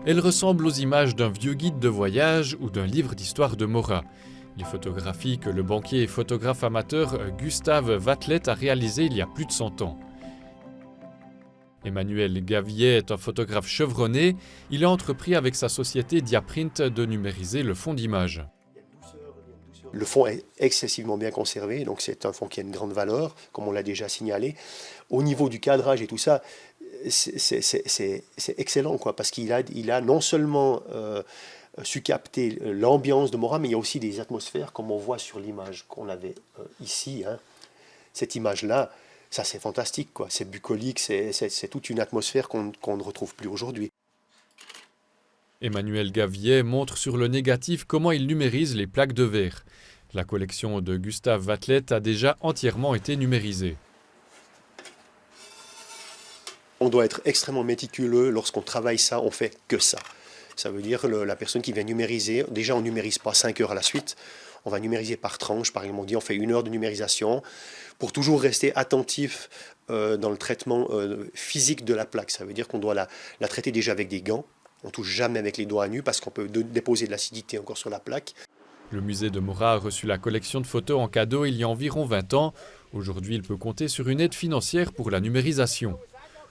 Elle ressemble aux images d'un vieux guide de voyage ou d'un livre d'histoire de Maurras. Les photographies que le banquier et photographe amateur Gustave Vatlet a réalisées il y a plus de 100 ans. Emmanuel Gavier est un photographe chevronné. Il a entrepris avec sa société Diaprint de numériser le fond d'image. Le fond est excessivement bien conservé, donc c'est un fond qui a une grande valeur, comme on l'a déjà signalé. Au niveau du cadrage et tout ça, c'est excellent, quoi, parce qu'il a non seulement su capter l'ambiance de Maurras, mais il y a aussi des atmosphères, comme on voit sur l'image qu'on avait ici. Hein. Cette image-là, ça c'est fantastique, quoi. C'est bucolique, c'est toute une atmosphère qu'on ne retrouve plus aujourd'hui. Emmanuel Gavier montre sur le négatif comment il numérise les plaques de verre. La collection de Gustave Vatlet a déjà entièrement été numérisée. On doit être extrêmement méticuleux lorsqu'on travaille ça, on fait que ça. Ça veut dire la personne qui vient numériser, déjà on ne numérise pas 5 heures à la suite, on va numériser par tranche, par exemple on dit on fait 1 heure de numérisation, pour toujours rester attentif dans le traitement physique de la plaque. Ça veut dire qu'on doit la traiter déjà avec des gants. On ne touche jamais avec les doigts nus parce qu'on peut déposer de l'acidité encore sur la plaque. Le musée de Maurras a reçu la collection de photos en cadeau il y a environ 20 ans. Aujourd'hui, il peut compter sur une aide financière pour la numérisation.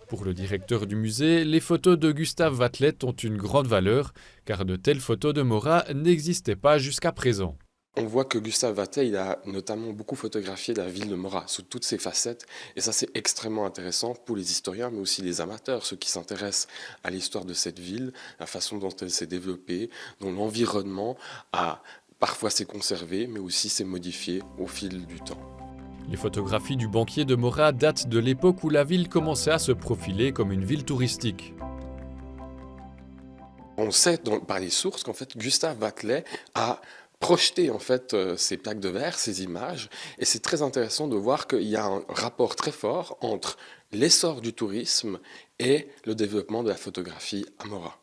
Pour le directeur du musée, les photos de Gustave Vatlet ont une grande valeur, car de telles photos de Maurras n'existaient pas jusqu'à présent. On voit que Gustave Vatlet, il a notamment beaucoup photographié la ville de Maurras sous toutes ses facettes. Et ça, c'est extrêmement intéressant pour les historiens, mais aussi les amateurs, ceux qui s'intéressent à l'histoire de cette ville, la façon dont elle s'est développée, dont l'environnement a parfois s'est conservé, mais aussi s'est modifié au fil du temps. Les photographies du banquier de Maurras datent de l'époque où la ville commençait à se profiler comme une ville touristique. On sait par les sources qu'en fait Gustave Vatlet a projeté en fait ces plaques de verre, ces images, et c'est très intéressant de voir qu'il y a un rapport très fort entre l'essor du tourisme et le développement de la photographie à Maurras.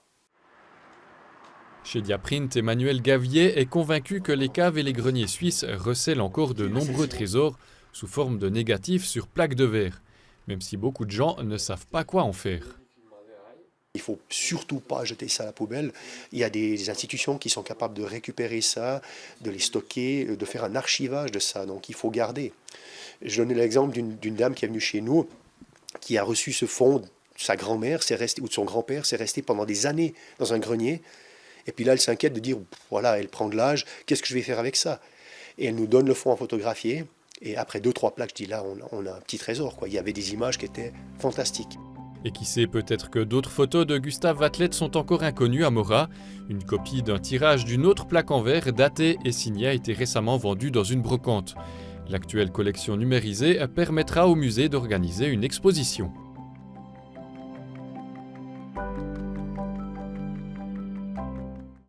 Chez Diaprint, Emmanuel Gavier est convaincu que les caves et les greniers suisses recèlent encore de nombreux trésors sous forme de négatifs sur plaques de verre, même si beaucoup de gens ne savent pas quoi en faire. Il ne faut surtout pas jeter ça à la poubelle. Il y a des institutions qui sont capables de récupérer ça, de les stocker, de faire un archivage de ça. Donc il faut garder. Je donnais l'exemple d'une dame qui est venue chez nous, qui a reçu ce fonds, sa grand-mère ou de son grand-père, s'est resté pendant des années dans un grenier. Et puis là, elle s'inquiète de dire, voilà, elle prend de l'âge, qu'est-ce que je vais faire avec ça? Et elle nous donne le fonds à photographier. Et après 2-3 plaques, je dis là, on a un petit trésor, quoi. Il y avait des images qui étaient fantastiques. Et qui sait, peut-être que d'autres photos de Gustave Vatlet sont encore inconnues à Maurras. Une copie d'un tirage d'une autre plaque en verre datée et signée a été récemment vendue dans une brocante. L'actuelle collection numérisée permettra au musée d'organiser une exposition.